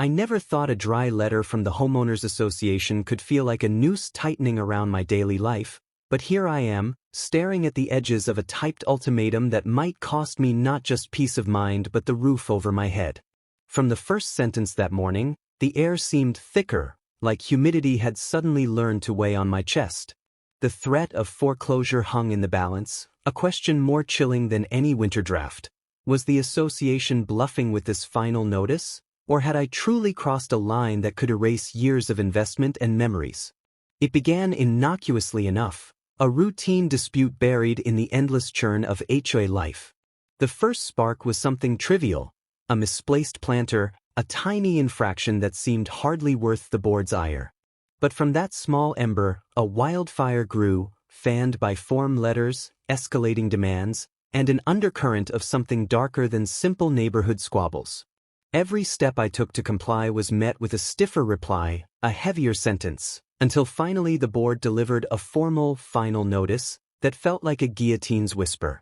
I never thought a dry letter from the Homeowners Association could feel like a noose tightening around my daily life, but here I am, staring at the edges of a typed ultimatum that might cost me not just peace of mind but the roof over my head. From the first sentence that morning, the air seemed thicker, like humidity had suddenly learned to weigh on my chest. The threat of foreclosure hung in the balance, a question more chilling than any winter draft. Was the association bluffing with this final notice, or had I truly crossed a line that could erase years of investment and memories? It began innocuously enough, a routine dispute buried in the endless churn of HOA life. The first spark was something trivial, a misplaced planter, a tiny infraction that seemed hardly worth the board's ire. But from that small ember, a wildfire grew, fanned by form letters, escalating demands, and an undercurrent of something darker than simple neighborhood squabbles. Every step I took to comply was met with a stiffer reply, a heavier sentence, until finally the board delivered a formal, final notice that felt like a guillotine's whisper.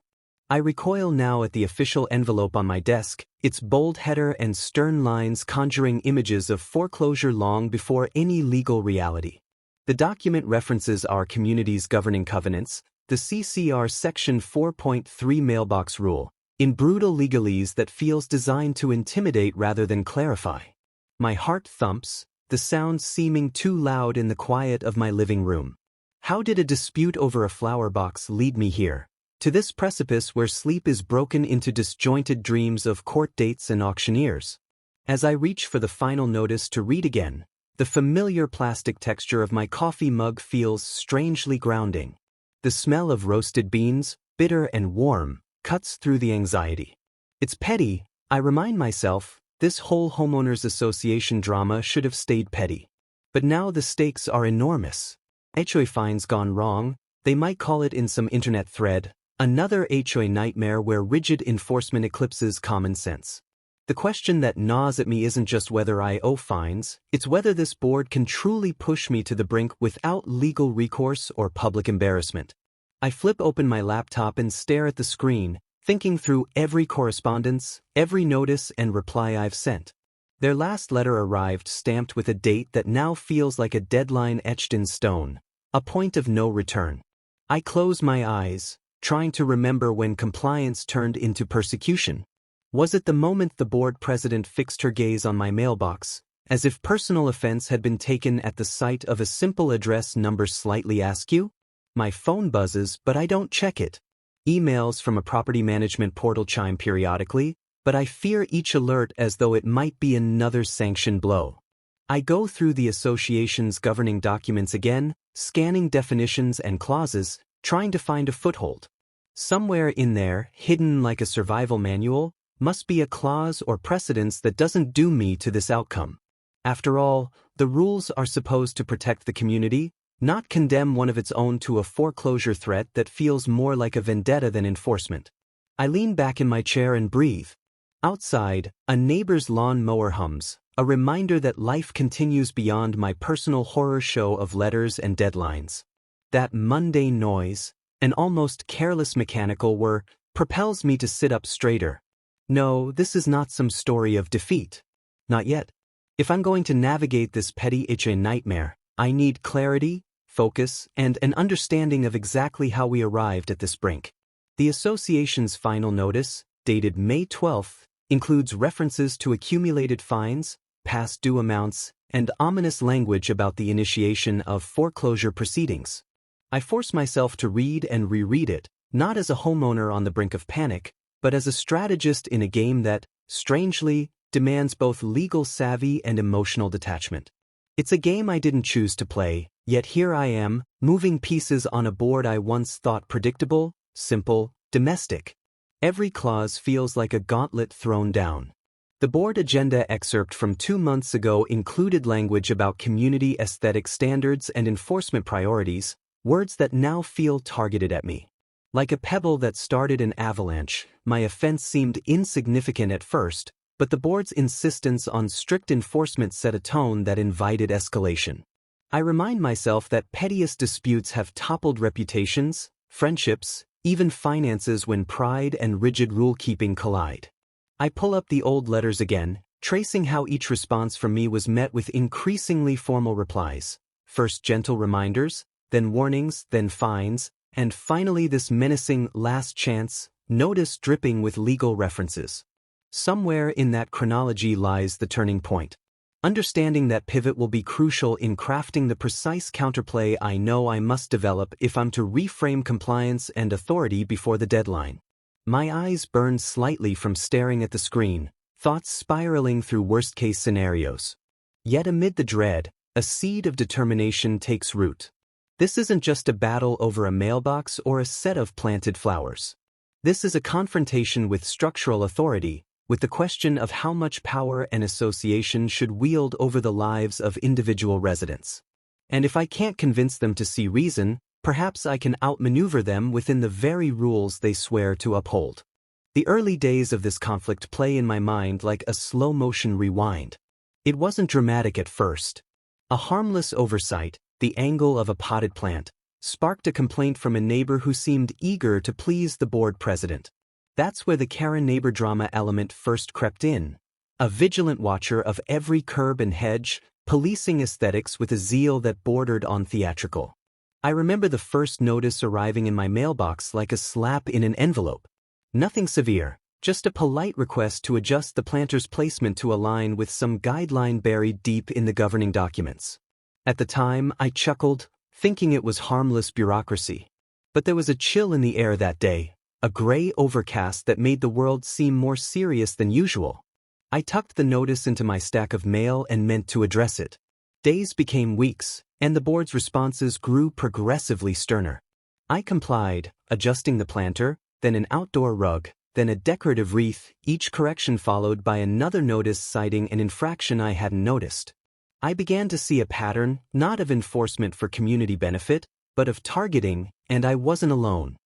I recoil now at the official envelope on my desk, its bold header and stern lines conjuring images of foreclosure long before any legal reality. The document references our community's governing covenants, the CCR Section 4.3 mailbox rule, in brutal legalese that feels designed to intimidate rather than clarify. My heart thumps, the sound seeming too loud in the quiet of my living room. How did a dispute over a flower box lead me here? To this precipice where sleep is broken into disjointed dreams of court dates and auctioneers. As I reach for the final notice to read again, the familiar plastic texture of my coffee mug feels strangely grounding. The smell of roasted beans, bitter and warm, cuts through the anxiety. It's petty, I remind myself, this whole Homeowners Association drama should have stayed petty. But now the stakes are enormous. HOA fines gone wrong, they might call it in some internet thread, another HOA nightmare where rigid enforcement eclipses common sense. The question that gnaws at me isn't just whether I owe fines, it's whether this board can truly push me to the brink without legal recourse or public embarrassment. I flip open my laptop and stare at the screen, thinking through every correspondence, every notice and reply I've sent. Their last letter arrived stamped with a date that now feels like a deadline etched in stone, a point of no return. I close my eyes, trying to remember when compliance turned into persecution. Was it the moment the board president fixed her gaze on my mailbox, as if personal offense had been taken at the sight of a simple address number slightly askew? My phone buzzes, but I don't check it. Emails from a property management portal chime periodically, but I fear each alert as though it might be another sanction blow. I go through the association's governing documents again, scanning definitions and clauses, trying to find a foothold. Somewhere in there, hidden like a survival manual, must be a clause or precedence that doesn't doom me to this outcome. After all, the rules are supposed to protect the community, not condemn one of its own to a foreclosure threat that feels more like a vendetta than enforcement. I lean back in my chair and breathe. Outside, a neighbor's lawn mower hums, a reminder that life continues beyond my personal horror show of letters and deadlines. That mundane noise, an almost careless mechanical whir, propels me to sit up straighter. No, this is not some story of defeat. Not yet. If I'm going to navigate this petty HOA nightmare, I need clarity, focus, and an understanding of exactly how we arrived at this brink. The association's final notice, dated May 12th, includes references to accumulated fines, past due amounts, and ominous language about the initiation of foreclosure proceedings. I force myself to read and reread it, not as a homeowner on the brink of panic, but as a strategist in a game that, strangely, demands both legal savvy and emotional detachment. It's a game I didn't choose to play, yet here I am, moving pieces on a board I once thought predictable, simple, domestic. Every clause feels like a gauntlet thrown down. The board agenda excerpt from 2 months ago included language about community aesthetic standards and enforcement priorities, words that now feel targeted at me. Like a pebble that started an avalanche, my offense seemed insignificant at first, but the board's insistence on strict enforcement set a tone that invited escalation. I remind myself that pettiest disputes have toppled reputations, friendships, even finances when pride and rigid rule-keeping collide. I pull up the old letters again, tracing how each response from me was met with increasingly formal replies. First gentle reminders, then warnings, then fines, and finally this menacing last chance notice dripping with legal references. Somewhere in that chronology lies the turning point. Understanding that pivot will be crucial in crafting the precise counterplay I know I must develop if I'm to reframe compliance and authority before the deadline. My eyes burned slightly from staring at the screen, thoughts spiraling through worst-case scenarios. Yet amid the dread, a seed of determination takes root. This isn't just a battle over a mailbox or a set of planted flowers. This is a confrontation with structural authority, with the question of how much power an association should wield over the lives of individual residents. And if I can't convince them to see reason, perhaps I can outmaneuver them within the very rules they swear to uphold. The early days of this conflict play in my mind like a slow-motion rewind. It wasn't dramatic at first. A harmless oversight, the angle of a potted plant, sparked a complaint from a neighbor who seemed eager to please the board president. That's where the Karen neighbor drama element first crept in. A vigilant watcher of every curb and hedge, policing aesthetics with a zeal that bordered on theatrical. I remember the first notice arriving in my mailbox like a slap in an envelope. Nothing severe, just a polite request to adjust the planter's placement to align with some guideline buried deep in the governing documents. At the time, I chuckled, thinking it was harmless bureaucracy. But there was a chill in the air that day, a gray overcast that made the world seem more serious than usual. I tucked the notice into my stack of mail and meant to address it. Days became weeks, and the board's responses grew progressively sterner. I complied, adjusting the planter, then an outdoor rug, then a decorative wreath, each correction followed by another notice citing an infraction I hadn't noticed. I began to see a pattern, not of enforcement for community benefit, but of targeting, and I wasn't alone.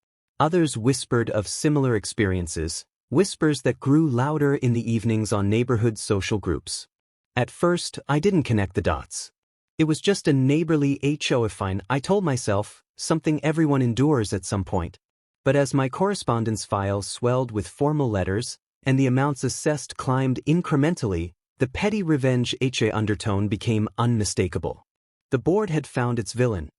Others whispered of similar experiences, whispers that grew louder in the evenings on neighborhood social groups. At first, I didn't connect the dots. It was just a neighborly HOA fine, I told myself, something everyone endures at some point. But as my correspondence file swelled with formal letters, and the amounts assessed climbed incrementally, the petty revenge HA undertone became unmistakable. The board had found its villain.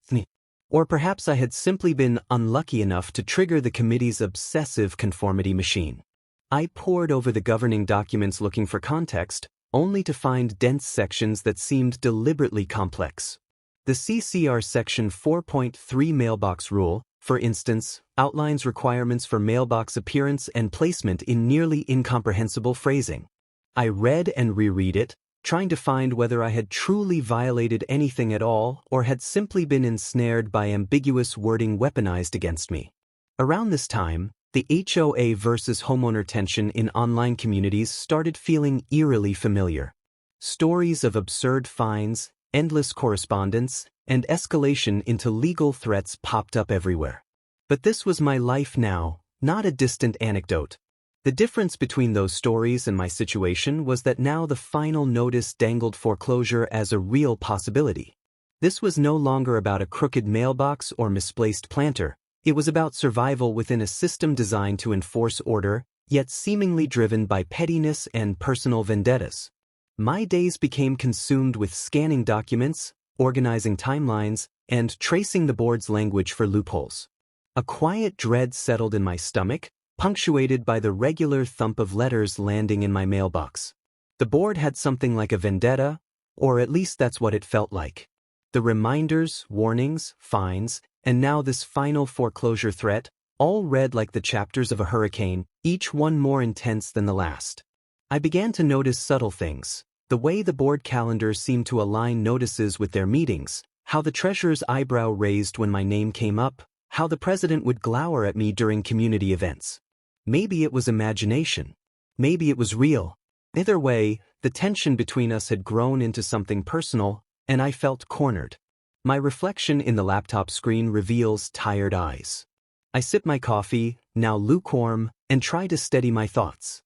Or perhaps I had simply been unlucky enough to trigger the committee's obsessive conformity machine. I pored over the governing documents looking for context, only to find dense sections that seemed deliberately complex. The CCR Section 4.3 Mailbox Rule, for instance, outlines requirements for mailbox appearance and placement in nearly incomprehensible phrasing. I read and reread it, trying to find whether I had truly violated anything at all or had simply been ensnared by ambiguous wording weaponized against me. Around this time, the HOA versus homeowner tension in online communities started feeling eerily familiar. Stories of absurd fines, endless correspondence, and escalation into legal threats popped up everywhere. But this was my life now, not a distant anecdote. The difference between those stories and my situation was that now the final notice dangled foreclosure as a real possibility. This was no longer about a crooked mailbox or misplaced planter. It was about survival within a system designed to enforce order, yet seemingly driven by pettiness and personal vendettas. My days became consumed with scanning documents, organizing timelines, and tracing the board's language for loopholes. A quiet dread settled in my stomach, punctuated by the regular thump of letters landing in my mailbox. The board had something like a vendetta, or at least that's what it felt like. The reminders, warnings, fines, and now this final foreclosure threat, all read like the chapters of a hurricane, each one more intense than the last. I began to notice subtle things, the way the board calendar seemed to align notices with their meetings, how the treasurer's eyebrow raised when my name came up, how the president would glower at me during community events. Maybe it was imagination. Maybe it was real. Either way, the tension between us had grown into something personal, and I felt cornered. My reflection in the laptop screen reveals tired eyes. I sip my coffee, now lukewarm, and try to steady my thoughts.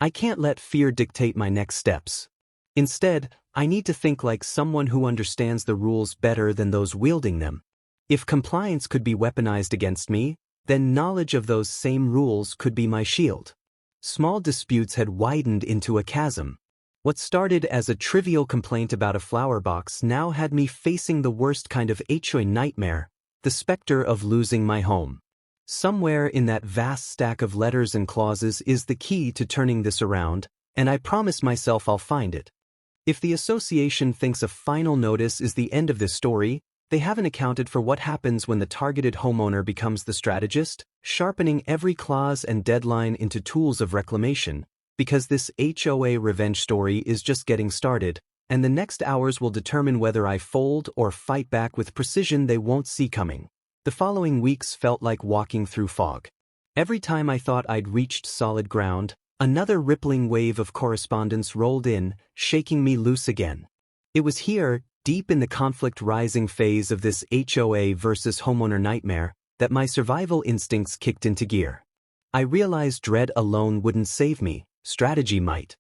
I can't let fear dictate my next steps. Instead, I need to think like someone who understands the rules better than those wielding them. If compliance could be weaponized against me, then knowledge of those same rules could be my shield. Small disputes had widened into a chasm. What started as a trivial complaint about a flower box now had me facing the worst kind of HOA nightmare, the specter of losing my home. Somewhere in that vast stack of letters and clauses is the key to turning this around, and I promise myself I'll find it. If the association thinks a final notice is the end of this story, they haven't accounted for what happens when the targeted homeowner becomes the strategist, sharpening every clause and deadline into tools of reclamation, because this HOA revenge story is just getting started, and the next hours will determine whether I fold or fight back with precision they won't see coming. The following weeks felt like walking through fog. Every time I thought I'd reached solid ground, another rippling wave of correspondence rolled in, shaking me loose again. It was here, deep in the conflict-rising phase of this HOA versus homeowner nightmare, that my survival instincts kicked into gear. I realized dread alone wouldn't save me, strategy might.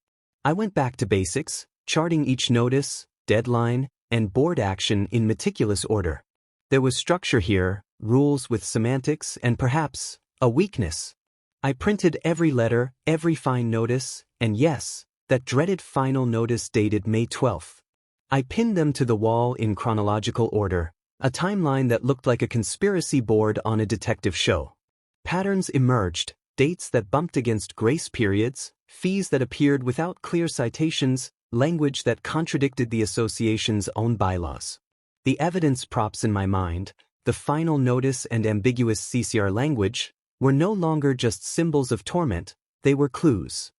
I went back to basics, charting each notice, deadline, and board action in meticulous order. There was structure here, rules with semantics, and perhaps a weakness. I printed every letter, every fine notice, and yes, that dreaded final notice dated May 12th. I pinned them to the wall in chronological order, a timeline that looked like a conspiracy board on a detective show. Patterns emerged, dates that bumped against grace periods, fees that appeared without clear citations, language that contradicted the association's own bylaws. The evidence props in my mind, the final notice and ambiguous CCR language, were no longer just symbols of torment, they were clues.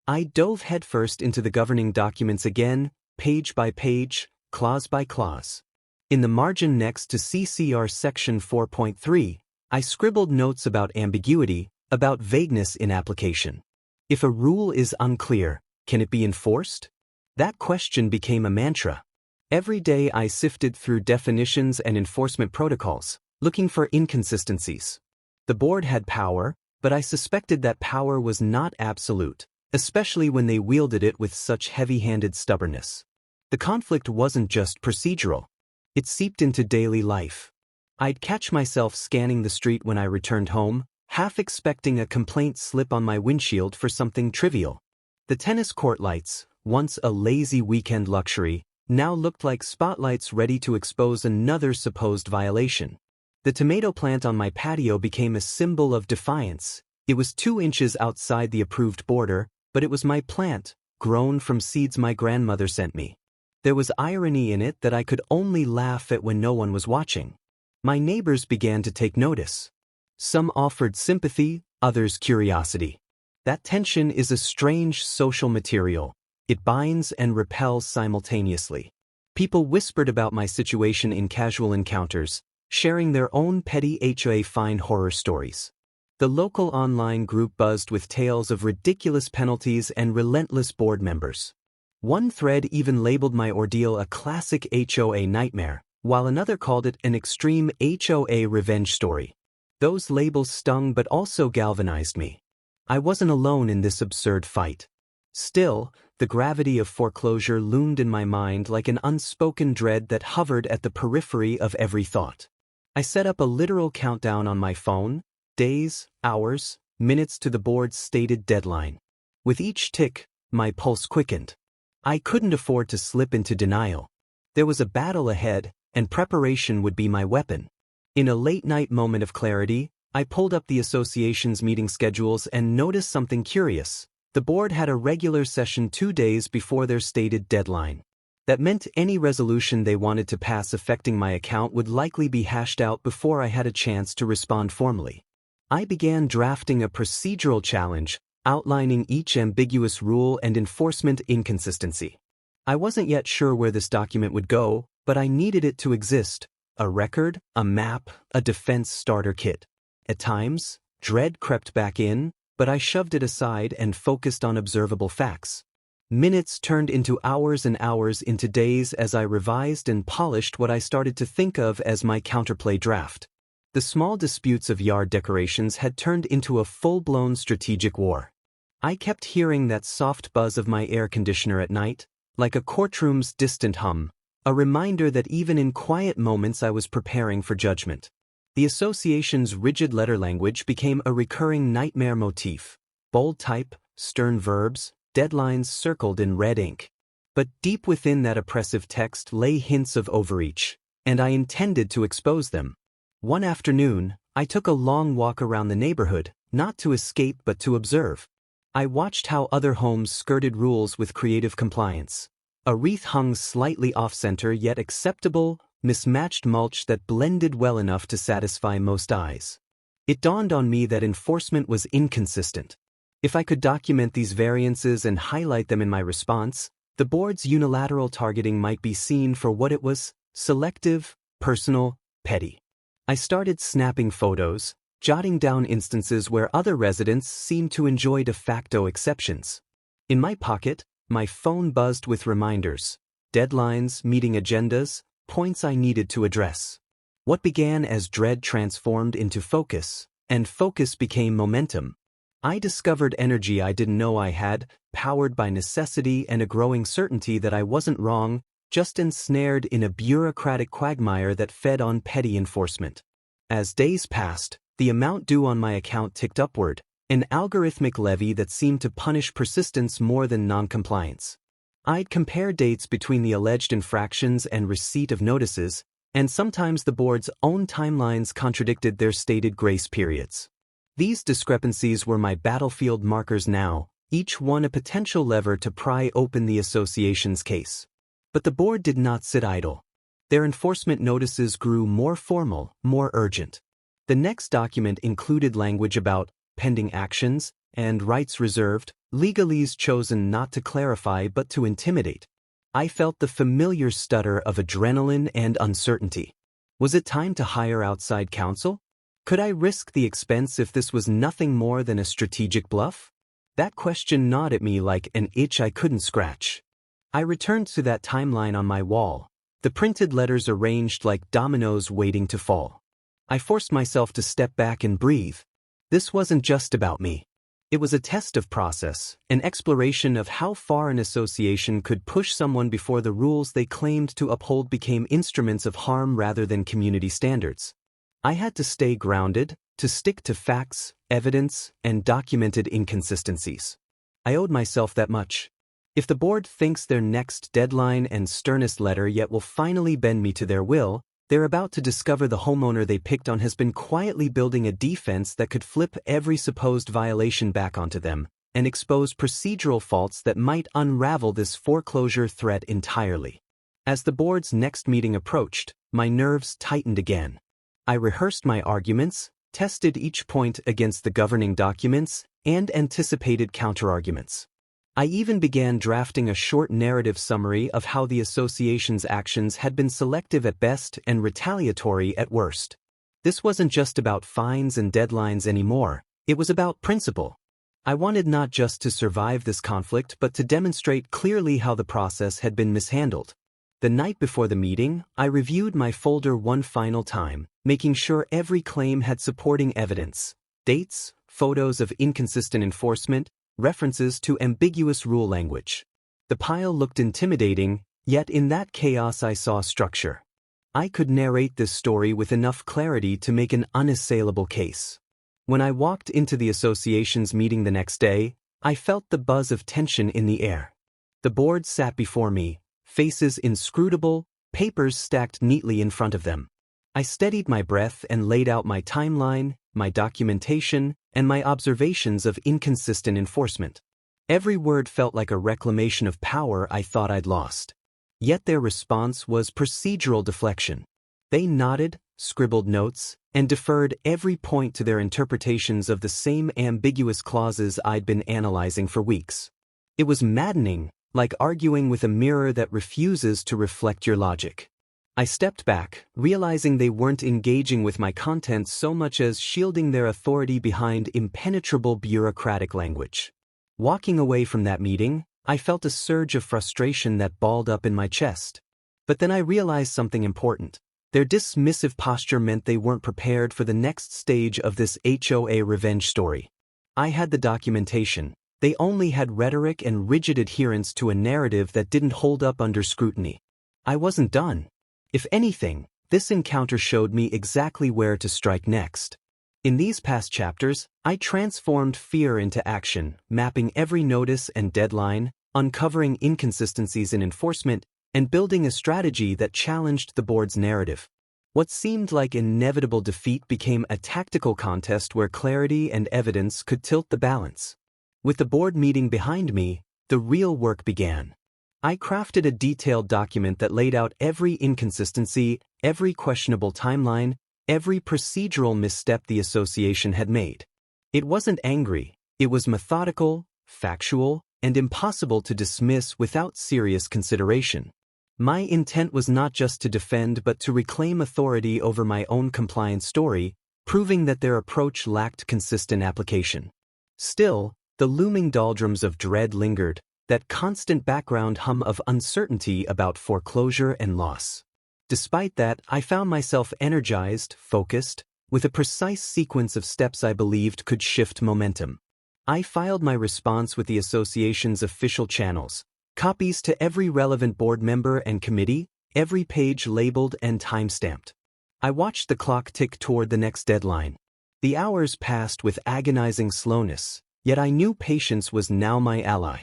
I dove headfirst into the governing documents again, page by page, clause by clause. In the margin next to CCR section 4.3, I scribbled notes about ambiguity, about vagueness in application. If a rule is unclear, can it be enforced? That question became a mantra. Every day I sifted through definitions and enforcement protocols, looking for inconsistencies. The board had power, but I suspected that power was not absolute, especially when they wielded it with such heavy-handed stubbornness. The conflict wasn't just procedural. It seeped into daily life. I'd catch myself scanning the street when I returned home, half expecting a complaint slip on my windshield for something trivial. The tennis court lights, once a lazy weekend luxury, now looked like spotlights ready to expose another supposed violation. The tomato plant on my patio became a symbol of defiance. It was 2 inches outside the approved border, but it was my plant, grown from seeds my grandmother sent me. There was irony in it that I could only laugh at when no one was watching. My neighbors began to take notice. Some offered sympathy, others curiosity. That tension is a strange social material. It binds and repels simultaneously. People whispered about my situation in casual encounters, sharing their own petty HOA fine horror stories. The local online group buzzed with tales of ridiculous penalties and relentless board members. One thread even labeled my ordeal a classic HOA nightmare, while another called it an extreme HOA revenge story. Those labels stung but also galvanized me. I wasn't alone in this absurd fight. Still, the gravity of foreclosure loomed in my mind like an unspoken dread that hovered at the periphery of every thought. I set up a literal countdown on my phone, days, hours, minutes to the board's stated deadline. With each tick, my pulse quickened. I couldn't afford to slip into denial. There was a battle ahead, and preparation would be my weapon. In a late-night moment of clarity, I pulled up the association's meeting schedules and noticed something curious. The board had a regular session 2 days before their stated deadline. That meant any resolution they wanted to pass affecting my account would likely be hashed out before I had a chance to respond formally. I began drafting a procedural challenge, outlining each ambiguous rule and enforcement inconsistency. I wasn't yet sure where this document would go, but I needed it to exist: a record, a map, a defense starter kit. At times, dread crept back in, but I shoved it aside and focused on observable facts. Minutes turned into hours and hours into days as I revised and polished what I started to think of as my counterplay draft. The small disputes of yard decorations had turned into a full-blown strategic war. I kept hearing that soft buzz of my air conditioner at night, like a courtroom's distant hum, a reminder that even in quiet moments I was preparing for judgment. The association's rigid letter language became a recurring nightmare motif: bold type, stern verbs, deadlines circled in red ink. But deep within that oppressive text lay hints of overreach, and I intended to expose them. One afternoon, I took a long walk around the neighborhood, not to escape but to observe. I watched how other homes skirted rules with creative compliance. A wreath hung slightly off-center yet acceptable, mismatched mulch that blended well enough to satisfy most eyes. It dawned on me that enforcement was inconsistent. If I could document these variances and highlight them in my response, the board's unilateral targeting might be seen for what it was: selective, personal, petty. I started snapping photos, jotting down instances where other residents seemed to enjoy de facto exceptions. In my pocket, my phone buzzed with reminders, deadlines, meeting agendas, points I needed to address. What began as dread transformed into focus, and focus became momentum. I discovered energy I didn't know I had, powered by necessity and a growing certainty that I wasn't wrong, just ensnared in a bureaucratic quagmire that fed on petty enforcement. As days passed, the amount due on my account ticked upward, an algorithmic levy that seemed to punish persistence more than noncompliance. I'd compare dates between the alleged infractions and receipt of notices, and sometimes the board's own timelines contradicted their stated grace periods. These discrepancies were my battlefield markers now, each one a potential lever to pry open the association's case. But the board did not sit idle. Their enforcement notices grew more formal, more urgent. The next document included language about pending actions and rights reserved, legalese chosen not to clarify but to intimidate. I felt the familiar stutter of adrenaline and uncertainty. Was it time to hire outside counsel? Could I risk the expense if this was nothing more than a strategic bluff? That question gnawed at me like an itch I couldn't scratch. I returned to that timeline on my wall, the printed letters arranged like dominoes waiting to fall. I forced myself to step back and breathe. This wasn't just about me. It was a test of process, an exploration of how far an association could push someone before the rules they claimed to uphold became instruments of harm rather than community standards. I had to stay grounded, to stick to facts, evidence, and documented inconsistencies. I owed myself that much. If the board thinks their next deadline and sternest letter yet will finally bend me to their will, they're about to discover the homeowner they picked on has been quietly building a defense that could flip every supposed violation back onto them and expose procedural faults that might unravel this foreclosure threat entirely. As the board's next meeting approached, my nerves tightened again. I rehearsed my arguments, tested each point against the governing documents, and anticipated counterarguments. I even began drafting a short narrative summary of how the association's actions had been selective at best and retaliatory at worst. This wasn't just about fines and deadlines anymore, it was about principle. I wanted not just to survive this conflict but to demonstrate clearly how the process had been mishandled. The night before the meeting, I reviewed my folder one final time, making sure every claim had supporting evidence, dates, photos of inconsistent enforcement, references to ambiguous rule language. The pile looked intimidating, yet in that chaos I saw structure. I could narrate this story with enough clarity to make an unassailable case. When I walked into the association's meeting the next day, I felt the buzz of tension in the air. The board sat before me, faces inscrutable, papers stacked neatly in front of them. I steadied my breath and laid out my timeline, my documentation, and my observations of inconsistent enforcement. Every word felt like a reclamation of power I thought I'd lost. Yet their response was procedural deflection. They nodded, scribbled notes, and deferred every point to their interpretations of the same ambiguous clauses I'd been analyzing for weeks. It was maddening, like arguing with a mirror that refuses to reflect your logic. I stepped back, realizing they weren't engaging with my content so much as shielding their authority behind impenetrable bureaucratic language. Walking away from that meeting, I felt a surge of frustration that balled up in my chest. But then I realized something important. Their dismissive posture meant they weren't prepared for the next stage of this HOA revenge story. I had the documentation. They only had rhetoric and rigid adherence to a narrative that didn't hold up under scrutiny. I wasn't done. If anything, this encounter showed me exactly where to strike next. In these past chapters, I transformed fear into action, mapping every notice and deadline, uncovering inconsistencies in enforcement, and building a strategy that challenged the board's narrative. What seemed like inevitable defeat became a tactical contest where clarity and evidence could tilt the balance. With the board meeting behind me, the real work began. I crafted a detailed document that laid out every inconsistency, every questionable timeline, every procedural misstep the association had made. It wasn't angry, it was methodical, factual, and impossible to dismiss without serious consideration. My intent was not just to defend but to reclaim authority over my own compliance story, proving that their approach lacked consistent application. Still, the looming doldrums of dread lingered, that constant background hum of uncertainty about foreclosure and loss. Despite that, I found myself energized, focused, with a precise sequence of steps I believed could shift momentum. I filed my response with the association's official channels, copies to every relevant board member and committee, every page labeled and time-stamped. I watched the clock tick toward the next deadline. The hours passed with agonizing slowness, yet I knew patience was now my ally.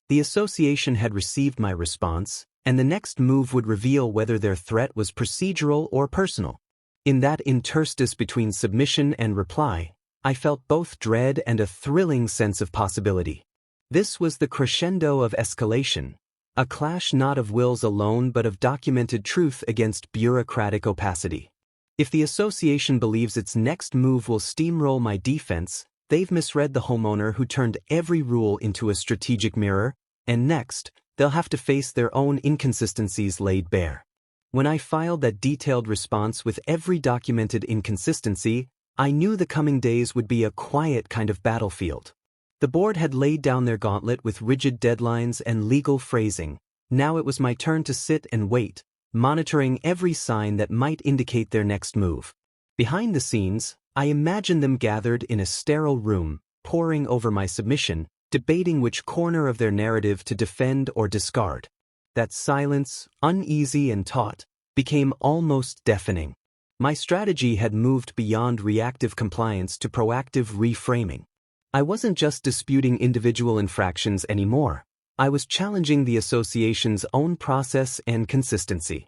The association had received my response, and the next move would reveal whether their threat was procedural or personal. In that interstice between submission and reply, I felt both dread and a thrilling sense of possibility. This was the crescendo of escalation, a clash not of wills alone but of documented truth against bureaucratic opacity. If the association believes its next move will steamroll my defense, they've misread the homeowner who turned every rule into a strategic mirror, and next, they'll have to face their own inconsistencies laid bare. When I filed that detailed response with every documented inconsistency, I knew the coming days would be a quiet kind of battlefield. The board had laid down their gauntlet with rigid deadlines and legal phrasing. Now it was my turn to sit and wait, monitoring every sign that might indicate their next move. Behind the scenes, I imagined them gathered in a sterile room, poring over my submission, debating which corner of their narrative to defend or discard. That silence, uneasy and taut, became almost deafening. My strategy had moved beyond reactive compliance to proactive reframing. I wasn't just disputing individual infractions anymore. I was challenging the association's own process and consistency.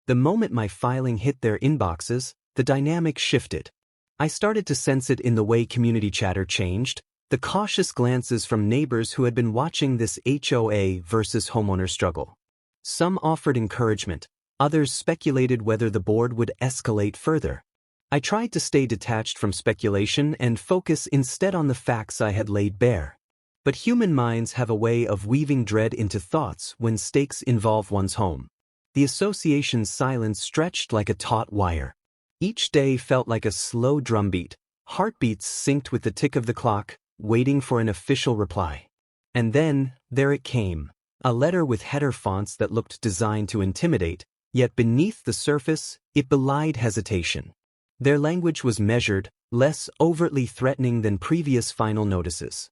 The moment my filing hit their inboxes, the dynamic shifted. I started to sense it in the way community chatter changed, the cautious glances from neighbors who had been watching this HOA versus homeowner struggle. Some offered encouragement, others speculated whether the board would escalate further. I tried to stay detached from speculation and focus instead on the facts I had laid bare. But human minds have a way of weaving dread into thoughts when stakes involve one's home. The association's silence stretched like a taut wire. Each day felt like a slow drumbeat, heartbeats synced with the tick of the clock, waiting for an official reply. And then, there it came, a letter with header fonts that looked designed to intimidate, yet beneath the surface, it belied hesitation. Their language was measured, less overtly threatening than previous final notices.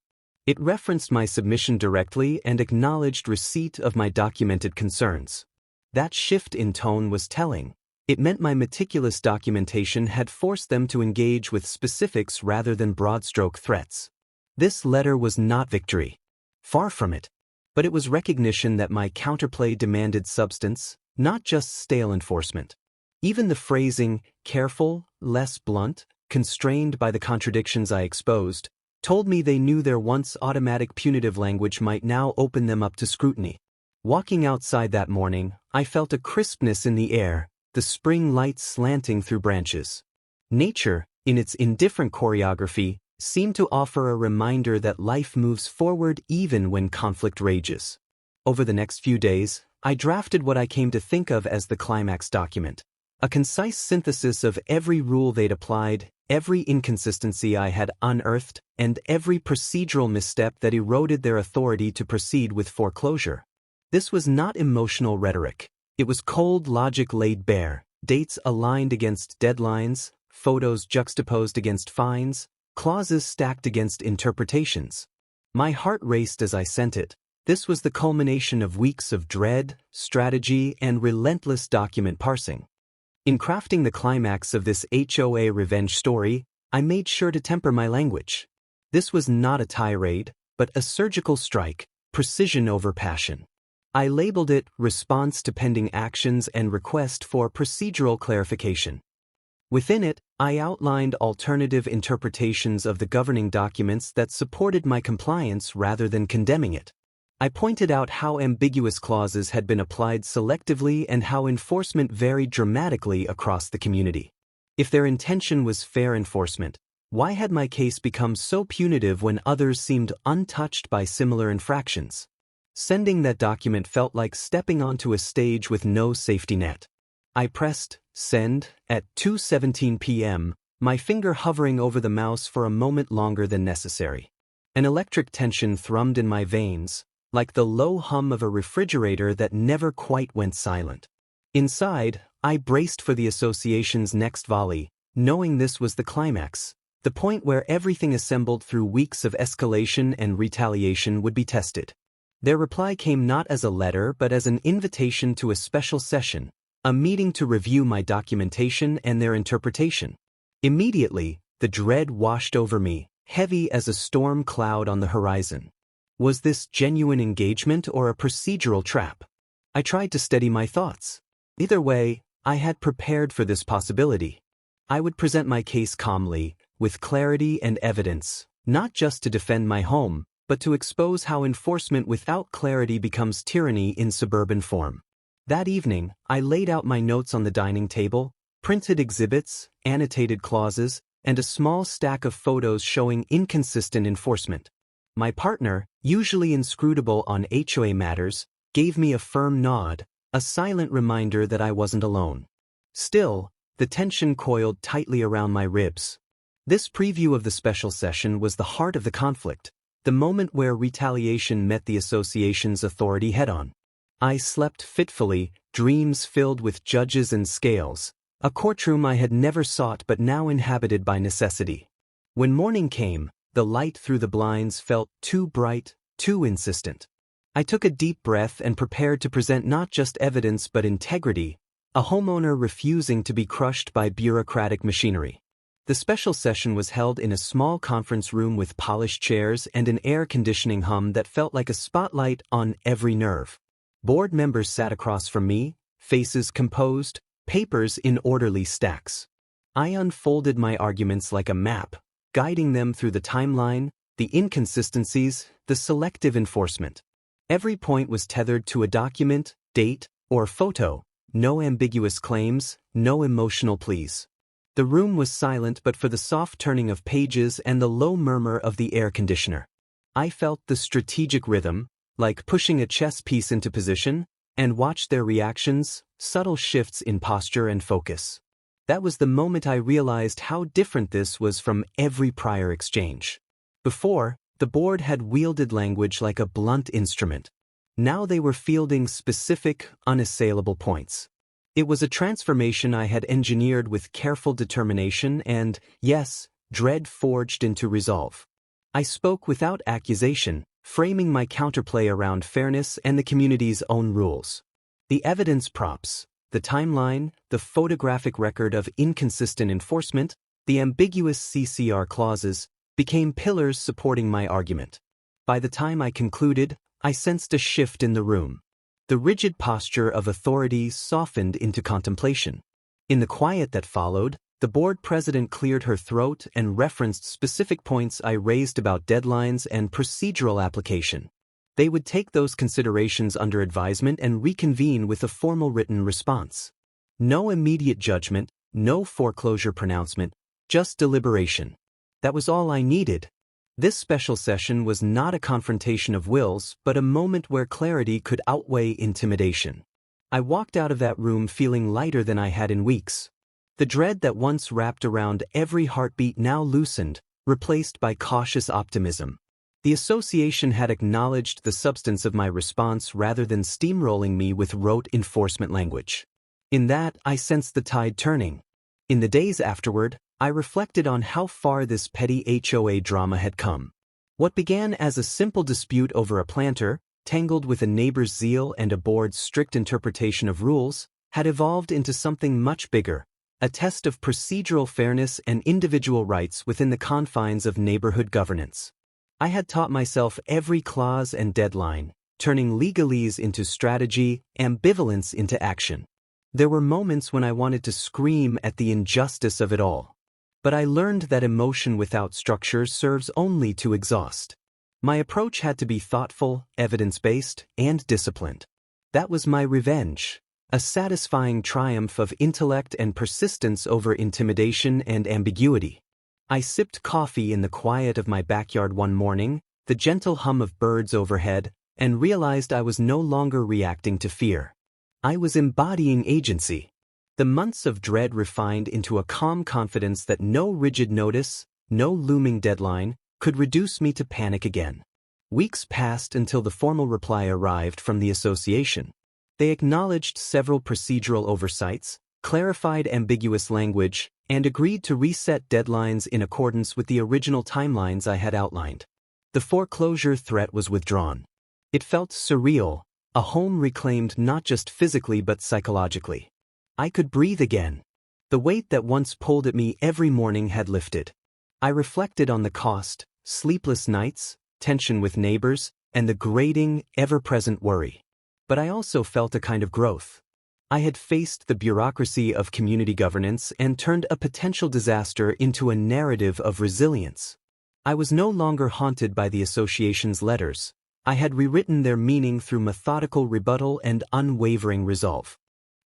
It referenced my submission directly and acknowledged receipt of my documented concerns. That shift in tone was telling. It meant my meticulous documentation had forced them to engage with specifics rather than broad-stroke threats. This letter was not victory. Far from it. But it was recognition that my counterplay demanded substance, not just stale enforcement. Even the phrasing, careful, less blunt, constrained by the contradictions I exposed, told me they knew their once automatic punitive language might now open them up to scrutiny. Walking outside that morning, I felt a crispness in the air, the spring light slanting through branches. Nature, in its indifferent choreography, seemed to offer a reminder that life moves forward even when conflict rages. Over the next few days, I drafted what I came to think of as the climax document. A concise synthesis of every rule they'd applied, every inconsistency I had unearthed, and every procedural misstep that eroded their authority to proceed with foreclosure. This was not emotional rhetoric. It was cold logic laid bare, dates aligned against deadlines, photos juxtaposed against fines, clauses stacked against interpretations. My heart raced as I sent it. This was the culmination of weeks of dread, strategy, and relentless document parsing. In crafting the climax of this HOA revenge story, I made sure to temper my language. This was not a tirade, but a surgical strike, precision over passion. I labeled it Response to Pending Actions and Request for Procedural Clarification. Within it, I outlined alternative interpretations of the governing documents that supported my compliance rather than condemning it. I pointed out how ambiguous clauses had been applied selectively and how enforcement varied dramatically across the community. If their intention was fair enforcement, why had my case become so punitive when others seemed untouched by similar infractions? Sending that document felt like stepping onto a stage with no safety net. I pressed send at 2:17 p.m., my finger hovering over the mouse for a moment longer than necessary. An electric tension thrummed in my veins, like the low hum of a refrigerator that never quite went silent. Inside, I braced for the association's next volley, knowing this was the climax, the point where everything assembled through weeks of escalation and retaliation would be tested. Their reply came not as a letter but as an invitation to a special session, a meeting to review my documentation and their interpretation. Immediately, the dread washed over me, heavy as a storm cloud on the horizon. Was this genuine engagement or a procedural trap? I tried to steady my thoughts. Either way, I had prepared for this possibility. I would present my case calmly, with clarity and evidence, not just to defend my home, but to expose how enforcement without clarity becomes tyranny in suburban form. That evening, I laid out my notes on the dining table, printed exhibits, annotated clauses, and a small stack of photos showing inconsistent enforcement. My partner, usually inscrutable on HOA matters, gave me a firm nod, a silent reminder that I wasn't alone. Still, the tension coiled tightly around my ribs. This preview of the special session was the heart of the conflict, the moment where retaliation met the association's authority head-on. I slept fitfully, dreams filled with judges and scales, a courtroom I had never sought but now inhabited by necessity. When morning came, the light through the blinds felt too bright, too insistent. I took a deep breath and prepared to present not just evidence but integrity, a homeowner refusing to be crushed by bureaucratic machinery. The special session was held in a small conference room with polished chairs and an air conditioning hum that felt like a spotlight on every nerve. Board members sat across from me, faces composed, papers in orderly stacks. I unfolded my arguments like a map, guiding them through the timeline, the inconsistencies, the selective enforcement. Every point was tethered to a document, date, or photo, no ambiguous claims, no emotional pleas. The room was silent but for the soft turning of pages and the low murmur of the air conditioner. I felt the strategic rhythm, like pushing a chess piece into position, and watched their reactions, subtle shifts in posture and focus. That was the moment I realized how different this was from every prior exchange. Before, the board had wielded language like a blunt instrument. Now they were fielding specific, unassailable points. It was a transformation I had engineered with careful determination and, yes, dread forged into resolve. I spoke without accusation, framing my counterplay around fairness and the community's own rules. The evidence props, the timeline, the photographic record of inconsistent enforcement, the ambiguous CCR clauses, became pillars supporting my argument. By the time I concluded, I sensed a shift in the room. The rigid posture of authority softened into contemplation. In the quiet that followed, the board president cleared her throat and referenced specific points I raised about deadlines and procedural application. They would take those considerations under advisement and reconvene with a formal written response. No immediate judgment, no foreclosure pronouncement, just deliberation. That was all I needed. This special session was not a confrontation of wills, but a moment where clarity could outweigh intimidation. I walked out of that room feeling lighter than I had in weeks. The dread that once wrapped around every heartbeat now loosened, replaced by cautious optimism. The association had acknowledged the substance of my response rather than steamrolling me with rote enforcement language. In that, I sensed the tide turning. In the days afterward, I reflected on how far this petty HOA drama had come. What began as a simple dispute over a planter, tangled with a neighbor's zeal and a board's strict interpretation of rules, had evolved into something much bigger, a test of procedural fairness and individual rights within the confines of neighborhood governance. I had taught myself every clause and deadline, turning legalese into strategy, ambivalence into action. There were moments when I wanted to scream at the injustice of it all. But I learned that emotion without structure serves only to exhaust. My approach had to be thoughtful, evidence-based, and disciplined. That was my revenge, a satisfying triumph of intellect and persistence over intimidation and ambiguity. I sipped coffee in the quiet of my backyard one morning, the gentle hum of birds overhead, and realized I was no longer reacting to fear. I was embodying agency. The months of dread refined into a calm confidence that no rigid notice, no looming deadline, could reduce me to panic again. Weeks passed until the formal reply arrived from the association. They acknowledged several procedural oversights, clarified ambiguous language, and agreed to reset deadlines in accordance with the original timelines I had outlined. The foreclosure threat was withdrawn. It felt surreal, a home reclaimed not just physically but psychologically. I could breathe again. The weight that once pulled at me every morning had lifted. I reflected on the cost, sleepless nights, tension with neighbors, and the grating, ever-present worry. But I also felt a kind of growth. I had faced the bureaucracy of community governance and turned a potential disaster into a narrative of resilience. I was no longer haunted by the association's letters. I had rewritten their meaning through methodical rebuttal and unwavering resolve.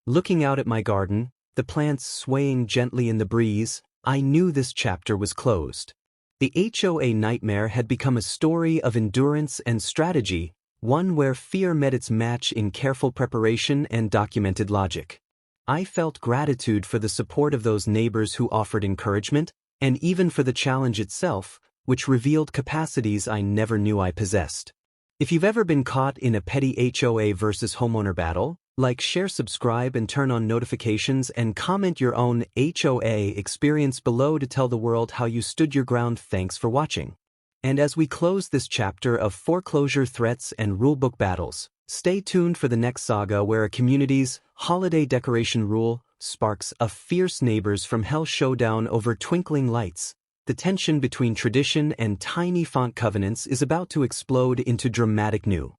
Looking out at my garden, the plants swaying gently in the breeze, I knew this chapter was closed. The HOA nightmare had become a story of endurance and strategy, one where fear met its match in careful preparation and documented logic. I felt gratitude for the support of those neighbors who offered encouragement, and even for the challenge itself, which revealed capacities I never knew I possessed. If you've ever been caught in a petty HOA versus homeowner battle, like, share, subscribe, and turn on notifications, and comment your own HOA experience below to tell the world how you stood your ground. Thanks for watching. And as we close this chapter of foreclosure threats and rulebook battles, stay tuned for the next saga where a community's holiday decoration rule sparks a fierce neighbors from hell showdown over twinkling lights. The tension between tradition and tiny font covenants is about to explode into dramatic new